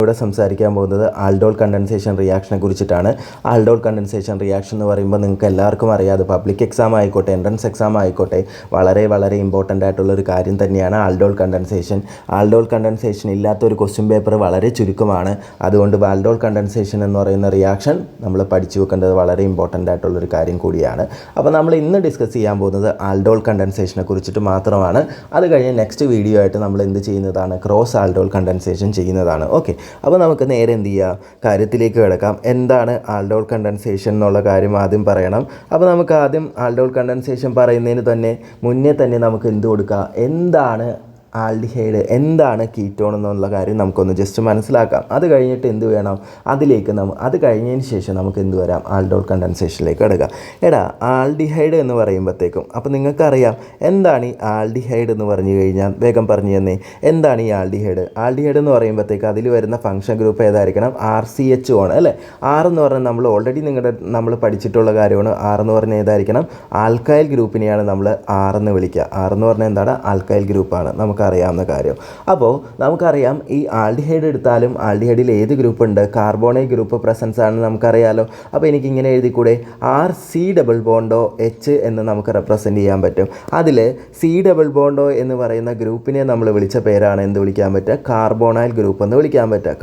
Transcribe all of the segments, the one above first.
ഇവിടെ സംസാരിക്കാൻ പോകുന്നത് ആൽഡോൾ കണ്ടൻസേഷൻ റിയാക്ഷനെ കുറിച്ചിട്ടാണ്. ആൽഡോൾ കണ്ടൻസേഷൻ റിയാക്ഷൻ എന്ന് പറയുമ്പോൾ നിങ്ങൾക്ക് എല്ലാവർക്കും അറിയാതെ പബ്ലിക് എക്സാം ആയിക്കോട്ടെ, എൻട്രൻസ് എക്സാം ആയിക്കോട്ടെ, വളരെ ഇമ്പോർട്ടൻ്റ് ആയിട്ടുള്ളൊരു കാര്യം തന്നെയാണ് ആൽഡോൾ കണ്ടൻസേഷൻ. ആൽഡോൾ കണ്ടൻസേഷൻ ഇല്ലാത്തൊരു ക്വസ്റ്റ്യൻ പേപ്പർ വളരെ ചുരുക്കമാണ്. അതുകൊണ്ട് ആൽഡോൾ കണ്ടൻസേഷൻ എന്ന് പറയുന്ന റിയാക്ഷൻ നമ്മൾ പഠിച്ചു വെക്കേണ്ടത് വളരെ ഇമ്പോർട്ടൻ്റ് ആയിട്ടുള്ളൊരു കാര്യം കൂടിയാണ്. അപ്പോൾ നമ്മൾ ഇന്ന് ഡിസ്കസ് ചെയ്യാൻ പോകുന്നത് ആൽഡോൾ കണ്ടൻസേഷനെ കുറിച്ചിട്ട് മാത്രമാണ്. അത് കഴിഞ്ഞ് നെക്സ്റ്റ് വീഡിയോ ആയിട്ട് നമ്മൾ എന്ത് ചെയ്യുന്നതാണ്, ക്രോസ് ആൽഡോൾ കണ്ടൻസേഷൻ ചെയ്യുന്നതാണ്. ഓക്കെ, അപ്പോൾ നമുക്ക് നേരെ എന്ത് ചെയ്യാം, കാര്യത്തിലേക്ക് കിടക്കാം. എന്താണ് ആൽഡോൾ കണ്ടൻസേഷൻ എന്നുള്ള കാര്യം ആദ്യം പറയണം. അപ്പോൾ നമുക്ക് ആദ്യം ആൽഡോൾ കണ്ടൻസേഷൻ പറയുന്നതിന് മുന്നേ തന്നെ നമുക്ക് എന്ത് കൊടുക്കുക, എന്താണ് ആൽഡിഹൈഡ്, എന്താണ് കീറ്റോൺ എന്നുള്ള കാര്യം നമുക്കൊന്ന് ജസ്റ്റ് മനസ്സിലാക്കാം. അത് കഴിഞ്ഞിട്ട് എന്ത് വേണം, അത് കഴിഞ്ഞതിന് ശേഷം നമുക്ക് എന്ത് വരാം, ആൽഡോൾ കണ്ടൻസേഷനിലേക്ക് എടുക്കാം. ആൽഡിഹൈഡ് എന്ന് പറയുമ്പോഴത്തേക്കും അപ്പോൾ നിങ്ങൾക്കറിയാം എന്താണ് ഈ ആൽഡിഹൈഡ് എന്ന് പറഞ്ഞു കഴിഞ്ഞാൽ വേഗം പറഞ്ഞു തന്നേ, എന്താണ് ഈ ആൽഡിഹൈഡ്? ആൽഡിഹൈഡ് എന്ന് പറയുമ്പോഴത്തേക്ക് അതിൽ വരുന്ന ഫംഗ്ഷൻ ഗ്രൂപ്പ് ഏതായിരിക്കണം, RCH ആണ് അല്ലേ. R എന്ന് പറഞ്ഞാൽ നമ്മൾ ഓൾറെഡി നമ്മൾ പഠിച്ചിട്ടുള്ള കാര്യമാണ്. R എന്ന് പറഞ്ഞാൽ ഏതായിരിക്കണം, ആൽക്കൈൽ ഗ്രൂപ്പിനെയാണ് നമ്മൾ R എന്ന് വിളിക്കുക. R എന്ന് പറഞ്ഞാൽ എന്താണ്, ആൽക്കൈൽ ഗ്രൂപ്പാണ്, നമുക്കറിയാവുന്ന കാര്യം. അപ്പോൾ നമുക്കറിയാം ഈ ആൽഡിഹൈഡ് എടുത്താലും ആൽഡിഹൈഡിൽ ഏത് ഗ്രൂപ്പ് ഉണ്ട്, കാർബോണൈൽ ഗ്രൂപ്പ് പ്രസൻസ് ആണെന്ന് നമുക്കറിയാലോ. അപ്പോൾ എനിക്കിങ്ങനെ എഴുതിക്കൂടെ, RC⋯OH എന്ന് നമുക്ക് റെപ്രസെൻറ്റ് ചെയ്യാൻ പറ്റും. അതിൽ C⋯O എന്ന് പറയുന്ന ഗ്രൂപ്പിനെ നമ്മൾ വിളിച്ച പേരാണ് എന്ത് വിളിക്കാൻ പറ്റുക, കാർബോണൈൽ ഗ്രൂപ്പ് എന്ന് വിളിക്കാൻ പറ്റുക.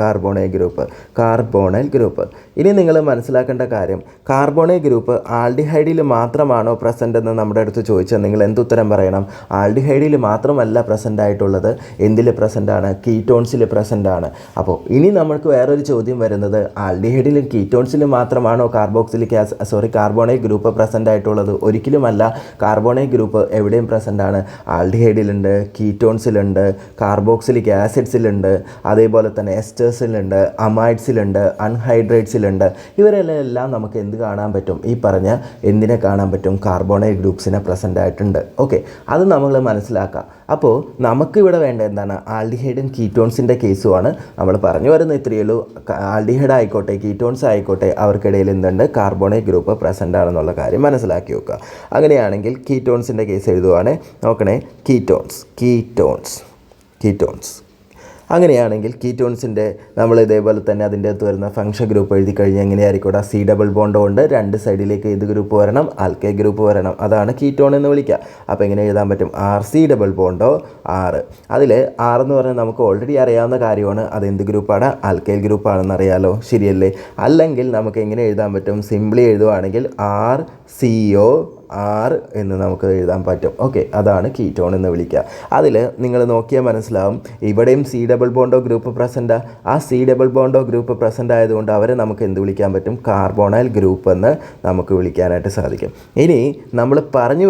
Carbonyl group. ഇനി നിങ്ങൾ മനസ്സിലാക്കേണ്ട കാര്യം, കാർബോണൈൽ ഗ്രൂപ്പ് ആൽഡിഹൈഡിൽ മാത്രമാണോ പ്രസൻ്റ് എന്ന് നമ്മുടെ അടുത്ത് ചോദിച്ചാൽ നിങ്ങൾ എന്തുത്തരം പറയണം, ആൽഡിഹൈഡിൽ മാത്രമല്ല പ്രസൻ്റ് ആയിട്ടുള്ളത്, എന്തിൽ പ്രസൻ്റ് ആണ്, കീറ്റോൺസിൽ പ്രസൻ്റ് ആണ്. അപ്പോൾ ഇനി നമുക്ക് വേറൊരു ചോദ്യം വരുന്നത്, ആൽഡിഹൈഡിലും കീറ്റോൺസിലും മാത്രമാണോ കാർബോണൈൽ ഗ്രൂപ്പ് പ്രസൻ്റ് ആയിട്ടുള്ളത്? ഒരിക്കലുമല്ല. കാർബോണൈൽ ഗ്രൂപ്പ് എവിടെയും പ്രസൻ്റ് ആണ്. ആൽഡിഹൈഡിലുണ്ട്, കീറ്റോൺസിലുണ്ട്, കാർബോക്സിലിക് ആസിഡ്സിലുണ്ട്, അതേപോലെ തന്നെ എസ്റ്റേഴ്സിലുണ്ട്, അമൈഡ്സിലുണ്ട്, അൺഹൈഡ്രേറ്റ്സിലുണ്ട്. ഇവരെല്ലാം നമുക്ക് എന്ത് കാണാൻ പറ്റും, ഈ പറഞ്ഞ എന്തിനെ കാണാൻ പറ്റും, കാർബോണൈൽ ഗ്രൂപ്പ്സിനെ പ്രസൻ്റ് ആയിട്ടുണ്ട്. ഓക്കെ, അത് നമ്മൾ മനസ്സിലാക്കാം. അപ്പോൾ നമുക്കിവിടെ വേണ്ട എന്താണ്, ആൽഡിഹൈഡും കീറ്റോൺസിൻ്റെ കേസുമാണ് നമ്മൾ പറഞ്ഞു വരുന്നത്. ഇത്രയേ ഉള്ളൂ. ആൽഡിഹൈഡ് ആയിക്കോട്ടെ, കീറ്റോൺസ് ആയിക്കോട്ടെ, അവർക്കിടയിൽ എന്തുണ്ട്, കാർബോണൈൽ ഗ്രൂപ്പ് പ്രസൻ്റ് ആണെന്നുള്ള കാര്യം മനസ്സിലാക്കി വെക്കുക. അങ്ങനെയാണെങ്കിൽ കീറ്റോൺസിൻ്റെ കേസ് എഴുതുവാണ്. നോക്കണേ, കീറ്റോൺസ്. അങ്ങനെയാണെങ്കിൽ കീറ്റോൺസിൻ്റെ നമ്മൾ ഇതേപോലെ തന്നെ അതിൻ്റെ അകത്ത് വരുന്ന ഫംഗ്ഷൻ ഗ്രൂപ്പ് എഴുതി കഴിഞ്ഞാൽ എങ്ങനെയായിരിക്കും, C⋯O ഉണ്ട്, രണ്ട് സൈഡിലേക്ക് ഏത് ഗ്രൂപ്പ് വരണം, ആൽക്കൈൽ ഗ്രൂപ്പ് വരണം. അതാണ് കീറ്റോൺ എന്ന് വിളിക്കുക. അപ്പോൾ എങ്ങനെ എഴുതാൻ പറ്റും, RC⋯O R. അതിൽ R എന്ന് പറഞ്ഞാൽ നമുക്ക് ഓൾറെഡി അറിയാവുന്ന കാര്യമാണ്, അത് എന്ത് ഗ്രൂപ്പാണ്, ആൽക്കൈൽ ഗ്രൂപ്പാണെന്ന് അറിയാലോ, ശരിയല്ലേ? അല്ലെങ്കിൽ നമുക്ക് എങ്ങനെ എഴുതാൻ പറ്റും, സിംപ്ലി എഴുതുവാണെങ്കിൽ RCO എന്ന് നമുക്ക് എഴുതാൻ പറ്റും. ഓക്കെ, അതാണ് കീറ്റോൺ എന്ന് വിളിക്കുക. അതിൽ നിങ്ങൾ നോക്കിയാൽ മനസ്സിലാവും, ഇവിടെയും C⋯O ഗ്രൂപ്പ് പ്രസൻ്റ്. ആ C⋯O ഗ്രൂപ്പ് പ്രസൻ്റ് ആയതുകൊണ്ട് അവരെ നമുക്ക് എന്ത് വിളിക്കാൻ പറ്റും, കാർബോണൈൽ ഗ്രൂപ്പ് എന്ന് നമുക്ക് വിളിക്കാനായിട്ട് സാധിക്കും. ഇനി നമ്മൾ പറഞ്ഞു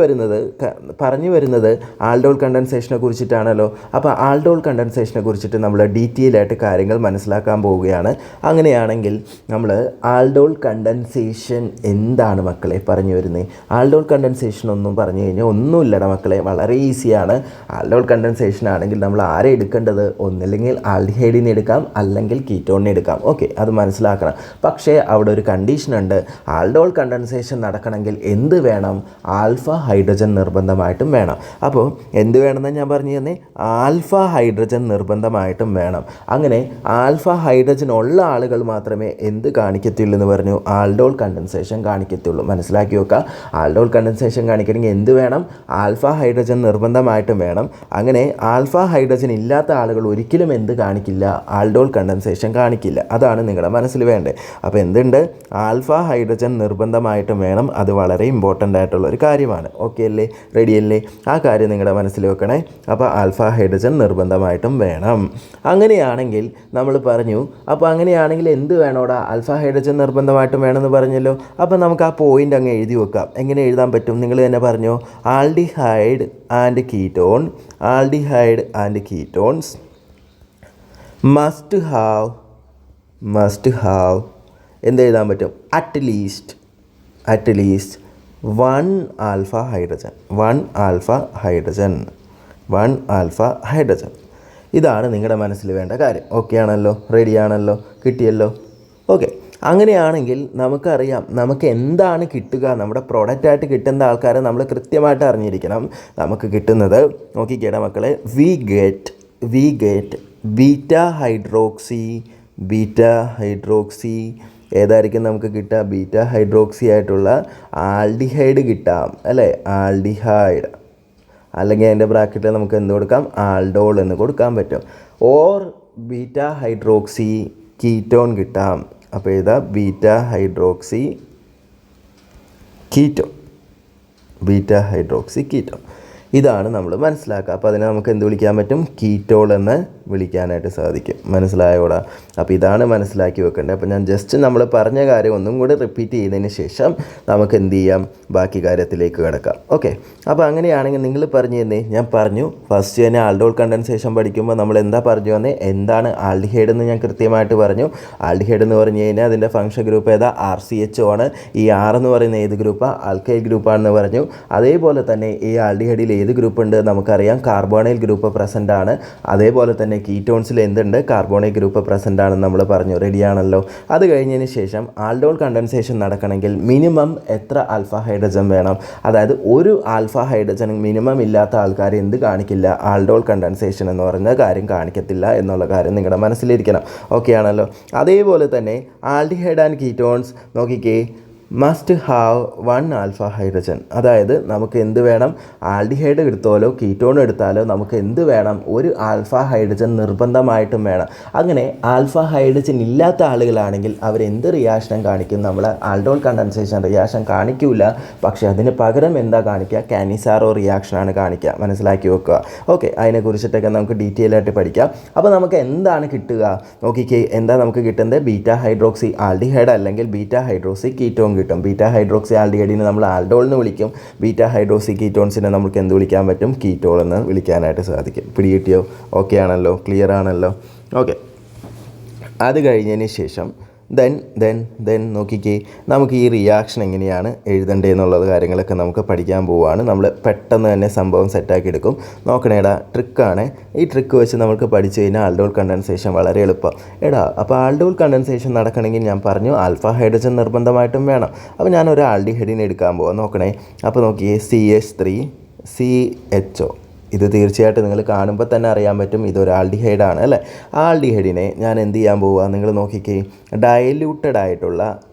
വരുന്നത് ആൽഡോൾ കണ്ടൻസേഷനെ കുറിച്ചിട്ടാണല്ലോ. അപ്പോൾ ആൽഡോൾ കണ്ടൻസേഷനെ കുറിച്ചിട്ട് നമ്മൾ ഡീറ്റെയിൽ ആയിട്ട് കാര്യങ്ങൾ മനസ്സിലാക്കാൻ പോവുകയാണ്. അങ്ങനെയാണെങ്കിൽ നമ്മൾ ആൽഡോൾ കണ്ടൻസേഷൻ എന്താണ് മക്കളെ പറഞ്ഞു വരുന്നത്? ആൽഡോൾ കണ്ടൻസേഷൻ ഒന്നും പറഞ്ഞു കഴിഞ്ഞാൽ ഒന്നുമില്ലട മക്കളെ, വളരെ ഈസിയാണ്. ആൽഡോൾ കണ്ടൻസേഷൻ ആണെങ്കിൽ നമ്മൾ ആരെ എടുക്കേണ്ടത്, ഒന്നില്ലെങ്കിൽ ആൽഡിഹൈഡിനെ എടുക്കാം, അല്ലെങ്കിൽ കീറ്റോണിനെ എടുക്കാം. ഓക്കെ, അത് മനസ്സിലാക്കണം. പക്ഷേ അവിടെ ഒരു കണ്ടീഷൻ ഉണ്ട്. ആൽഡോൾ കണ്ടൻസേഷൻ നടക്കണമെങ്കിൽ എന്ത് വേണം, ആൽഫ ഹൈഡ്രജൻ നിർബന്ധമായിട്ടും വേണം. അപ്പോൾ എന്ത് വേണമെന്ന് ഞാൻ പറഞ്ഞു തന്നെ, ആൽഫ ഹൈഡ്രജൻ നിർബന്ധമായിട്ടും വേണം. അങ്ങനെ ആൽഫ ഹൈഡ്രജൻ ഉള്ള ആളുകൾ മാത്രമേ എന്ത് കാണിക്കത്തുള്ളൂ എന്ന് പറഞ്ഞു, ആൽഡോൾ കണ്ടൻസേഷൻ കാണിക്കത്തുള്ളൂ. മനസ്സിലാക്കി വെക്കുക. ആൽഡോൾ കണ്ടൻസേഷൻ കാണിക്കണമെങ്കിൽ എന്ത് വേണം, ആൽഫ ഹൈഡ്രജൻ നിർബന്ധമായിട്ടും വേണം. അങ്ങനെ ആൽഫ ഹൈഡ്രജൻ ഇല്ലാത്ത ആളുകൾ ഒരിക്കലും എന്ത് കാണിക്കില്ല, ആൽഡോൾ കണ്ടൻസേഷൻ കാണിക്കില്ല. അതാണ് നിങ്ങളുടെ മനസ്സിൽ വേണ്ടത്. അപ്പോൾ എന്തുണ്ട്, ആൽഫ ഹൈഡ്രജൻ നിർബന്ധമായിട്ടും വേണം. അത് വളരെ ഇമ്പോർട്ടൻ്റ് ആയിട്ടുള്ളൊരു കാര്യമാണ്. ഓക്കെ അല്ലേ, റെഡി അല്ലേ? ആ കാര്യം നിങ്ങളുടെ മനസ്സിൽ വെക്കണേ. അപ്പോൾ ആൽഫ ഹൈഡ്രജൻ നിർബന്ധമായിട്ടും വേണം. അങ്ങനെയാണെങ്കിൽ നമ്മൾ പറഞ്ഞു, അപ്പോൾ അങ്ങനെയാണെങ്കിൽ എന്ത് വേണോടാ, ആൽഫ ഹൈഡ്രജൻ നിർബന്ധമായിട്ടും വേണമെന്ന് പറഞ്ഞല്ലോ. അപ്പോൾ നമുക്ക് ആ പോയിൻ്റ് അങ്ങ് എഴുതി വെക്കാം. എങ്ങനെ എഴുതാൻ പറ്റും, നിങ്ങൾ തന്നെ പറഞ്ഞു, aldehyde and ketones must have എന്ത് എഴുതാൻ പറ്റും, അറ്റ്ലീസ്റ്റ് വൺ ആൽഫ ഹൈഡ്രജൻ. ഇതാണ് നിങ്ങളുടെ മനസ്സിൽ വേണ്ട കാര്യം. ഓക്കെ ആണല്ലോ, റെഡി ആണല്ലോ, കിട്ടിയല്ലോ. ഓക്കെ, അങ്ങനെയാണെങ്കിൽ നമുക്കറിയാം നമുക്ക് എന്താണ് കിട്ടുക, നമ്മുടെ പ്രോഡക്റ്റായിട്ട് കിട്ടുന്ന ആൾക്കാരെ നമ്മൾ കൃത്യമായിട്ട് അറിഞ്ഞിരിക്കണം. നമുക്ക് കിട്ടുന്നത് നോക്കിക്കേടാ മക്കളെ, we get beta hydroxy beta hydroxy ഏതായിരിക്കും നമുക്ക് കിട്ടുക? ബീറ്റ ഹൈഡ്രോക്സി ആയിട്ടുള്ള ആൽഡിഹൈഡ് കിട്ടാം അല്ലേ? ആൽഡിഹൈഡ്, അല്ലെങ്കിൽ അതിൻ്റെ ബ്രാക്കറ്റിൽ നമുക്ക് എന്ത് കൊടുക്കാം? ആൽഡോൾ എന്ന് കൊടുക്കാൻ പറ്റും. ഓർ ബീറ്റ ഹൈഡ്രോക്സി കീറ്റോൺ കിട്ടാം. അപ്പോൾ ഇതാ beta hydroxy ketone, beta hydroxy ketone. ഇതാണ് നമ്മൾ മനസ്സിലാക്കുക. അപ്പോൾ അതിനെ നമുക്ക് എന്ത് വിളിക്കാൻ പറ്റും? കീറ്റോൾ എന്ന് വിളിക്കാനായിട്ട് സാധിക്കും. മനസ്സിലായോടാ? അപ്പോൾ ഇതാണ് മനസ്സിലാക്കി വെക്കേണ്ടത്. അപ്പോൾ ഞാൻ ജസ്റ്റ് നമ്മൾ പറഞ്ഞ കാര്യം ഒന്നും കൂടി റിപ്പീറ്റ് ചെയ്തതിന് ശേഷം നമുക്ക് എന്ത് ചെയ്യാം? ബാക്കി കാര്യത്തിലേക്ക് കിടക്കാം. ഓക്കെ, അപ്പോൾ അങ്ങനെയാണെങ്കിൽ നിങ്ങൾ പറഞ്ഞു തന്നേ. ഞാൻ പറഞ്ഞു ഫസ്റ്റ് തന്നെ ആൽഡോൾ കണ്ടൻസേഷൻ പഠിക്കുമ്പോൾ നമ്മൾ എന്താ പറഞ്ഞു വന്നേ? എന്താണ് ആൽഡിഹൈഡ് എന്ന് ഞാൻ കൃത്യമായിട്ട് പറഞ്ഞു. ആൽഡിഹൈഡ് എന്ന് പറഞ്ഞു കഴിഞ്ഞാൽ അതിൻ്റെ ഫംഗ്ഷൻ ഗ്രൂപ്പ് ഏതാ? RCHO ആണ്. ഈ R എന്ന് പറയുന്ന ഏത് ഗ്രൂപ്പാണ്? ആൽക്കൈൽ ഗ്രൂപ്പാണെന്ന് പറഞ്ഞു. അതേപോലെ തന്നെ ഈ ആൽഡിഹൈഡിൽ ഏത് ഗ്രൂപ്പ് ഉണ്ട്? നമുക്കറിയാം കാർബോണൈൽ ഗ്രൂപ്പ് പ്രസൻ്റ് ആണ്. അതേപോലെ തന്നെ കീറ്റോൺസിൽ എന്തുണ്ട്? കാർബോണൈൽ ഗ്രൂപ്പ് പ്രസൻ്റ് ആണെന്ന് നമ്മൾ പറഞ്ഞു. റെഡിയാണല്ലോ? അത് കഴിഞ്ഞതിന് ശേഷം ആൽഡോൾ കണ്ടൻസേഷൻ നടക്കണമെങ്കിൽ മിനിമം എത്ര ആൽഫ ഹൈഡ്രജൻ വേണം? അതായത് ഒരു ആൽഫ ഹൈഡ്രജൻ മിനിമം ഇല്ലാത്ത ആൾക്കാർ എന്ത് കാണിക്കില്ല? ആൽഡോൾ കണ്ടൻസേഷൻ എന്ന് പറയുന്ന കാര്യം കാണിക്കത്തില്ല എന്നുള്ള കാര്യം നിങ്ങളുടെ മനസ്സിലിരിക്കണം. ഓക്കെ ആണല്ലോ? അതേപോലെ തന്നെ ആൽഡിഹൈഡ് ആൻഡ് കീറ്റോൺസ് നോക്കിക്കേ, മസ്റ്റ് ഹാവ് 1 ആൽഫ ഹൈഡ്രജൻ. അതായത് നമുക്ക് എന്ത് വേണം? ആൽഡിഹൈഡ് എടുത്താലോ കീറ്റോൺ എടുത്താലോ നമുക്ക് എന്ത് വേണം? ഒരു ആൽഫ ഹൈഡ്രജൻ നിർബന്ധമായിട്ടും വേണം. അങ്ങനെ ആൽഫ ഹൈഡ്രജൻ ഇല്ലാത്ത ആളുകളാണെങ്കിൽ അവരെന്ത് റിയാക്ഷൻ കാണിക്കും? നമ്മൾ ആൽഡോൾ കണ്ടൻസേഷൻ റിയാക്ഷൻ കാണിക്കില്ല. പക്ഷേ അതിന് പകരം എന്താ കാണിക്കുക? കാനിസാറോ റിയാക്ഷനാണ് കാണിക്കുക. മനസ്സിലാക്കി വെക്കുക. ഓക്കെ, അതിനെക്കുറിച്ചിട്ടൊക്കെ നമുക്ക് ഡീറ്റെയിൽ ആയിട്ട് പഠിക്കാം. അപ്പോൾ നമുക്ക് എന്താണ് കിട്ടുക? നോക്കിക്കേ, എന്താ നമുക്ക് കിട്ടുന്നത്? ബീറ്റ ഹൈഡ്രോക്സി ആൽഡിഹൈഡ് അല്ലെങ്കിൽ ബീറ്റ ഹൈഡ്രോക്സി കീറ്റോൺ കിട്ടും. ബീറ്റ ഹൈഡ്രോക്സി ആൽഡിഹൈഡിനെ നമ്മൾ ആൽഡോൾ എന്ന് വിളിക്കും. ബീറ്റ ഹൈഡ്രോക്സി കീറ്റോൺസിനെ നമുക്ക് എന്ത് വിളിക്കാൻ പറ്റും? കീറ്റോൾ എന്ന് വിളിക്കാനായിട്ട് സാധിക്കും. പിടികിട്ടിയോ? ഓക്കെ ആണല്ലോ? ക്ലിയർ ആണല്ലോ? ഓക്കെ, അത് കഴിഞ്ഞതിന് ശേഷം ദെൻ നോക്കിക്കേ, നമുക്ക് ഈ റിയാക്ഷൻ എങ്ങനെയാണ് എഴുതേണ്ടതെന്നുള്ളത് കാര്യങ്ങളൊക്കെ നമുക്ക് പഠിക്കാൻ പോവുകയാണ്. നമ്മൾ പെട്ടെന്ന് തന്നെ സംഭവം സെറ്റാക്കി എടുക്കും. നോക്കണേടാ, ട്രിക്കാണ്. ഈ ട്രിക്ക് വെച്ച് നമുക്ക് പഠിച്ചു കഴിഞ്ഞാൽ ആൽഡോൾ കണ്ടൻസേഷൻ വളരെ എളുപ്പം. അപ്പോൾ ആൽഡോൾ കണ്ടൻസേഷൻ നടക്കണമെങ്കിൽ ഞാൻ പറഞ്ഞു ആൽഫ ഹൈഡ്രജൻ നിർബന്ധമായിട്ടും വേണം. അപ്പോൾ ഞാനൊരു ആൽഡിഹൈഡിനെ എടുക്കാൻ പോവാം. നോക്കണേ, അപ്പോൾ നോക്കിയേ, CH3 CHO. ഇത് തീർച്ചയായിട്ടും നിങ്ങൾ കാണുമ്പോൾ തന്നെ അറിയാൻ പറ്റും ഇതൊരു ആൽഡിഹൈഡാണ് അല്ലേ? ആൽഡിഹൈഡിനെ ഞാൻ എന്ത് ചെയ്യാൻ പോവുക? നിങ്ങൾ നോക്കിക്കേ, ഡയല്യൂട്ടഡ് ആയിട്ടുള്ള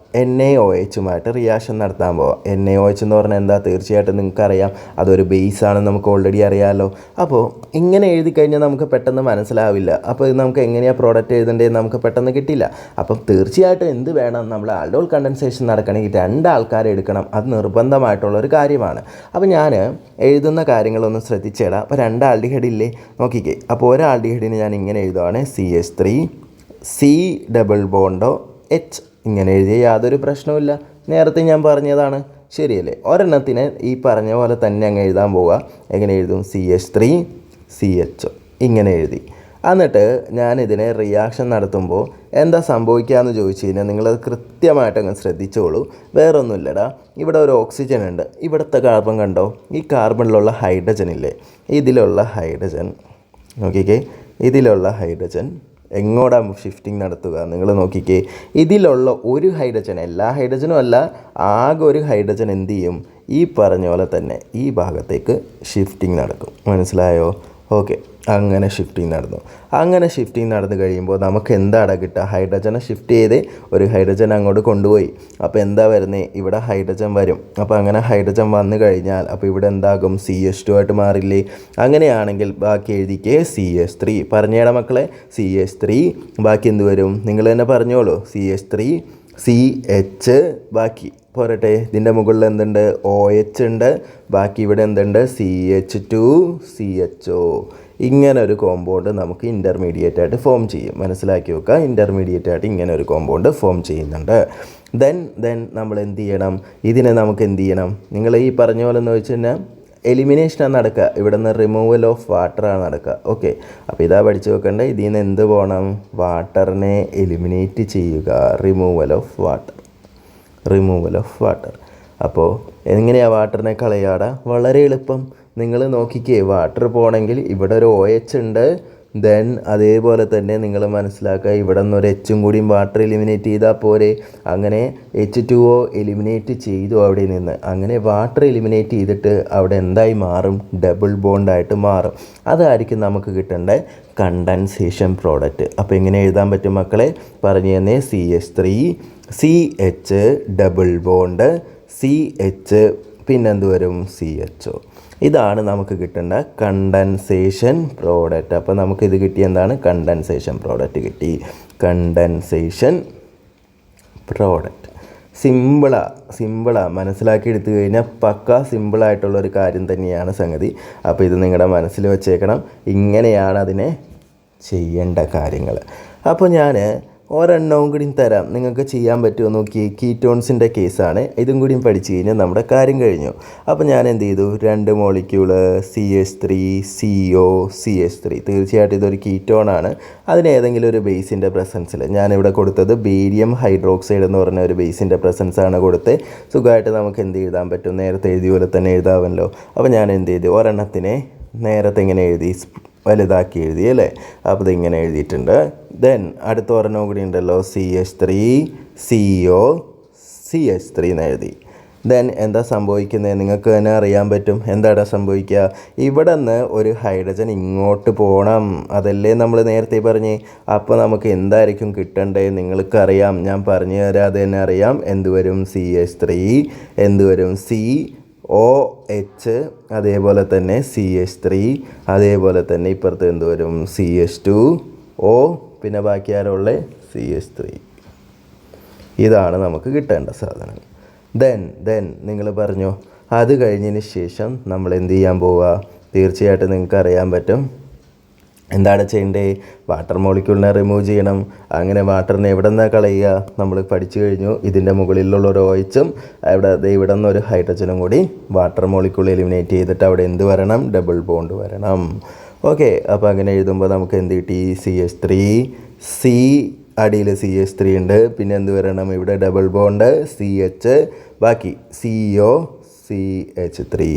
NaOH റിയാക്ഷൻ നടത്താൻ പോവാം. NaOH എന്ന് പറഞ്ഞാൽ എന്താ? തീർച്ചയായിട്ടും നിങ്ങൾക്കറിയാം അതൊരു ബേസാണെന്ന് നമുക്ക് ഓൾറെഡി അറിയാമല്ലോ. അപ്പോൾ ഇങ്ങനെ എഴുതി കഴിഞ്ഞാൽ നമുക്ക് പെട്ടെന്ന് മനസ്സിലാവില്ല. അപ്പോൾ ഇത് നമുക്ക് എങ്ങനെയാണ് പ്രോഡക്റ്റ് എഴുതേണ്ടതെന്ന് നമുക്ക് പെട്ടെന്ന് കിട്ടില്ല. അപ്പം തീർച്ചയായിട്ടും എന്ത് വേണം? നമ്മൾ ആൽഡോൾ കണ്ടൻസേഷൻ നടക്കണമെങ്കിൽ 2 ആൾക്കാരെ എടുക്കണം. അത് നിർബന്ധമായിട്ടുള്ളൊരു കാര്യമാണ്. അപ്പോൾ ഞാൻ എഴുതുന്ന കാര്യങ്ങളൊന്ന് ശ്രദ്ധിച്ചേടാം. അപ്പോൾ 2 ആൽഡിഹൈഡ് ഇല്ലേ? നോക്കിക്കേ, അപ്പോൾ ഒരു ആൽഡിഹൈഡിന് ഞാൻ ഇങ്ങനെ എഴുതുവാണ് CH3 C ഡബിൾ ബോണ്ടോ H. ഇങ്ങനെ എഴുതിയ യാതൊരു പ്രശ്നവുമില്ല. നേരത്തെ ഞാൻ പറഞ്ഞതാണ്, ശരിയല്ലേ? ഒരെണ്ണത്തിന് ഈ പറഞ്ഞ പോലെ തന്നെ അങ്ങ് എഴുതാൻ പോവുക. എങ്ങനെ എഴുതും? CH3 CHO ഇങ്ങനെ എഴുതി. എന്നിട്ട് ഞാനിതിനെ റിയാക്ഷൻ നടത്തുമ്പോൾ എന്താ സംഭവിക്കുകയെന്ന് ചോദിച്ചു കഴിഞ്ഞാൽ നിങ്ങളത് കൃത്യമായിട്ടങ്ങ് ശ്രദ്ധിച്ചോളൂ. വേറൊന്നുമില്ലടാ, ഇവിടെ ഒരു ഓക്സിജൻ ഉണ്ട്. ഇവിടുത്തെ കാർബൺ കണ്ടോ? ഈ കാർബണിലുള്ള ഹൈഡ്രജൻ ഇല്ലേ? ഇതിലുള്ള ഹൈഡ്രജൻ നോക്കിക്കേ, ഇതിലുള്ള ഹൈഡ്രജൻ എങ്ങോട്ടാ ഷിഫ്റ്റിംഗ് നടത്തുക? നിങ്ങൾ നോക്കിക്കേ, ഇതിലുള്ള ഒരു ഹൈഡ്രജൻ, എല്ലാ ഹൈഡ്രജനും അല്ല, ആകെ ഒരു ഹൈഡ്രജൻ എന്ത് ചെയ്യും? ഈ പറഞ്ഞ പോലെ തന്നെ ഈ ഭാഗത്തേക്ക് ഷിഫ്റ്റിംഗ് നടക്കും. മനസ്സിലായോ? ഓക്കെ, അങ്ങനെ ഷിഫ്റ്റിംഗ് നടന്നു. അങ്ങനെ ഷിഫ്റ്റിംഗ് നടന്നു കഴിയുമ്പോൾ നമുക്ക് എന്താണ് കിട്ടുക? ഹൈഡ്രജനെ ഷിഫ്റ്റ് ചെയ്ത് ഒരു ഹൈഡ്രജൻ അങ്ങോട്ട് കൊണ്ടുപോയി. അപ്പോൾ എന്താ വരുന്നത്? ഇവിടെ ഹൈഡ്രജൻ വരും. അപ്പോൾ അങ്ങനെ ഹൈഡ്രജൻ വന്നു കഴിഞ്ഞാൽ അപ്പോൾ ഇവിടെ എന്താകും? CH2 ആയിട്ട് മാറില്ലേ? അങ്ങനെയാണെങ്കിൽ ബാക്കി എഴുതിക്കേ, CH3. പറഞ്ഞേടാ മക്കളെ, CH3 ബാക്കി എന്ത് വരും? നിങ്ങൾ തന്നെ പറഞ്ഞോളൂ. CH3 CH ബാക്കി പോരട്ടെ. ഇതിൻ്റെ മുകളിൽ എന്തുണ്ട്? OH ഉണ്ട്. ബാക്കി ഇവിടെ എന്തുണ്ട്? CH2 CHO. ഇങ്ങനെ ഒരു കോമ്പൗണ്ട് നമുക്ക് ഇൻ്റർമീഡിയറ്റ് ആയിട്ട് ഫോം ചെയ്യും. മനസ്സിലാക്കി വെക്കുക, ഇൻ്റർമീഡിയറ്റ് ആയിട്ട് ഇങ്ങനെ ഒരു കോമ്പൗണ്ട് ഫോം ചെയ്യുന്നുണ്ട്. ദെൻ നമ്മൾ എന്ത് ചെയ്യണം? ഇതിനെ നമുക്ക് എന്ത് ചെയ്യണം? നിങ്ങൾ ഈ പറഞ്ഞ പോലെ എന്ന് വെച്ച് കഴിഞ്ഞാൽ എലിമിനേഷനാണ് നടക്കുക. ഇവിടെ നിന്ന് റിമൂവൽ ഓഫ് വാട്ടറാണ് നടക്കുക. ഓക്കെ, അപ്പോൾ ഇതാ പഠിച്ചു വെക്കേണ്ടത്. ഇതിൽ നിന്ന് എന്ത് പോകണം? വാട്ടറിനെ എലിമിനേറ്റ് ചെയ്യുക. Removal of water. അപ്പോൾ എങ്ങനെയാണ് വാട്ടറിനെ കളയാടാ? വളരെ എളുപ്പം. നിങ്ങൾ നോക്കിക്കേ, വാട്ടർ പോകണമെങ്കിൽ ഇവിടെ ഒരു OH ഉണ്ട്. ദെൻ അതേപോലെ തന്നെ നിങ്ങൾ മനസ്സിലാക്കുക, ഇവിടെ നിന്ന് ഒരു H കൂടിയും വാട്ടർ എലിമിനേറ്റ് ചെയ്താൽ പോരെ. അങ്ങനെ H2O എലിമിനേറ്റ് ചെയ്തു അവിടെ നിന്ന്. അങ്ങനെ വാട്ടർ എലിമിനേറ്റ് ചെയ്തിട്ട് അവിടെ എന്തായി മാറും? ഡബിൾ ബോണ്ടായിട്ട് മാറും. അതായിരിക്കും നമുക്ക് കിട്ടേണ്ട കണ്ടൻസേഷൻ പ്രോഡക്റ്റ്. അപ്പോൾ എങ്ങനെ എഴുതാൻ പറ്റും മക്കളെ? പറഞ്ഞു തന്നെ. CH3 CH double bond CH പിന്നെന്ത് വരും? CHO. ഇതാണ് നമുക്ക് കിട്ടേണ്ട കണ്ടൻസേഷൻ പ്രോഡക്റ്റ്. അപ്പോൾ നമുക്കിത് കിട്ടി. എന്താണ്? കണ്ടൻസേഷൻ പ്രോഡക്റ്റ് കിട്ടി. കണ്ടൻസേഷൻ പ്രോഡക്റ്റ് സിമ്പിളാണ് മനസ്സിലാക്കി എടുത്തു കഴിഞ്ഞാൽ പക്ക സിമ്പിളായിട്ടുള്ളൊരു കാര്യം തന്നെയാണ് സംഗതി. അപ്പോൾ ഇത് നിങ്ങളുടെ മനസ്സിൽ വെച്ചേക്കണം. ഇങ്ങനെയാണ് അതിനെ ചെയ്യേണ്ട കാര്യങ്ങൾ. അപ്പോൾ ഞാൻ ഒരെണ്ണവും കൂടി തരാം, നിങ്ങൾക്ക് ചെയ്യാൻ പറ്റുമോ നോക്കി. കീറ്റോൺസിൻ്റെ കേസാണ്. ഇതും കൂടി പഠിച്ചു കഴിഞ്ഞാൽ നമ്മുടെ കാര്യം കഴിഞ്ഞു. അപ്പോൾ ഞാൻ എന്ത് ചെയ്തു? 2 മോളിക്യൂള് CH3 CO CH3. തീർച്ചയായിട്ടും ഇതൊരു കീറ്റോണാണ്. അതിനേതെങ്കിലും ഒരു ബേസിൻ്റെ പ്രസൻസിൽ ഞാനിവിടെ കൊടുത്തത് ബേരിയം ഹൈഡ്രോക്സൈഡ് എന്ന് പറഞ്ഞ ഒരു ബേസിൻ്റെ പ്രസൻസാണ് കൊടുത്ത്. സുഖമായിട്ട് നമുക്ക് എന്ത് എഴുതാൻ പറ്റും? നേരത്തെ എഴുതിയ പോലെ തന്നെ എഴുതാമല്ലോ. അപ്പോൾ ഞാൻ എന്ത് ചെയ്തു? ഒരെണ്ണത്തിനെ നേരത്തെ ഇങ്ങനെ എഴുതി വലുതാക്കി എഴുതി അല്ലേ. അപ്പോൾ ഇതിങ്ങനെ എഴുതിയിട്ടുണ്ട്. ദെൻ അടുത്ത ഒരെണ്ണം കൂടി ഉണ്ടല്ലോ, CH3 CO CH3 എന്ന് എഴുതി. ദെൻ എന്താ സംഭവിക്കുന്നത്? നിങ്ങൾക്ക് തന്നെ അറിയാൻ പറ്റും. എന്താണ് സംഭവിക്കുക? ഇവിടെ നിന്ന് ഒരു ഹൈഡ്രജൻ ഇങ്ങോട്ട് പോകണം. അതല്ലേ നമ്മൾ നേരത്തെ പറഞ്ഞ്. അപ്പോൾ നമുക്ക് എന്തായിരിക്കും കിട്ടേണ്ടത്? നിങ്ങൾക്കറിയാം, ഞാൻ പറഞ്ഞു തരാതെ തന്നെ അറിയാം. എന്ത് വരും? CH3 എന്ത് വരും? COH അതേപോലെ തന്നെ CH3 അതേപോലെ തന്നെ ഇപ്പുറത്ത് എന്ത് വരും? CH2O പിന്നെ ബാക്കി ആരുള്ള CH3. ഇതാണ് നമുക്ക് കിട്ടേണ്ട സാധനം. ദെൻ നിങ്ങൾ പറഞ്ഞു. അത് കഴിഞ്ഞതിന് ശേഷം നമ്മൾ എന്ത് ചെയ്യാൻ പോവുക? തീർച്ചയായിട്ടും നിങ്ങൾക്ക് അറിയാൻ പറ്റും. എന്താണ് ചെയ്യേണ്ടത്? വാട്ടർ മോളിക്യൂളിനെ റിമൂവ് ചെയ്യണം. അങ്ങനെ വാട്ടറിനെ എവിടെ നിന്നാണ് കളയുക? നമ്മൾ പഠിച്ചു കഴിഞ്ഞു. ഇതിൻ്റെ മുകളിലുള്ള ഒരു OHും ഇവിടെ നിന്ന് ഒരു ഹൈഡ്രജനും കൂടി വാട്ടർ മോളിക്യൂൾ എലിമിനേറ്റ് ചെയ്തിട്ട് അവിടെ എന്ത് വരണം? ഡബിൾ ബോണ്ട് വരണം. ഓക്കെ. അപ്പോൾ അങ്ങനെ എഴുതുമ്പോൾ നമുക്ക് എന്ത് കിട്ടി? CH3 C അടിയിൽ CH3 ഉണ്ട്. പിന്നെ എന്ത് വരണം? ഇവിടെ ഡബിൾ ബോണ്ട് CH ബാക്കി CO CH3.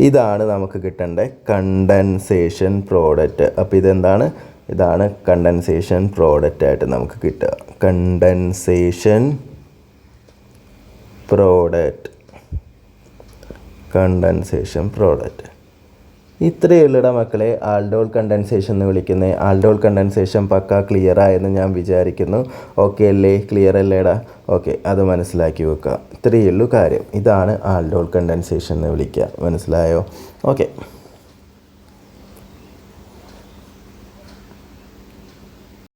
ഇതാണ് നമുക്ക് കിട്ടേണ്ട കണ്ടൻസേഷൻ പ്രോഡക്റ്റ്. അപ്പോൾ ഇതാണ് കണ്ടൻസേഷൻ പ്രോഡക്റ്റായിട്ട് നമുക്ക് കിട്ടുക. കണ്ടൻസേഷൻ പ്രോഡക്റ്റ് ഇത്രയേ ഉള്ളൂടാ മക്കളെ. ആൽഡോൾ കണ്ടൻസേഷൻ എന്ന് വിളിക്കുന്നത്. ആൽഡോൾ കണ്ടൻസേഷൻ പക്ക ക്ലിയർ ആയെന്ന് ഞാൻ വിചാരിക്കുന്നു. ഓക്കെ അല്ലേ? ക്ലിയർ അല്ലേടാ? ഓക്കെ, അത് മനസ്സിലാക്കി വെക്കുക. ഇത്രയേ ഉള്ളൂ കാര്യം. ഇതാണ് ആൽഡോൾ കണ്ടൻസേഷൻ എന്ന് വിളിക്കുക. മനസ്സിലായോ? ഓക്കെ.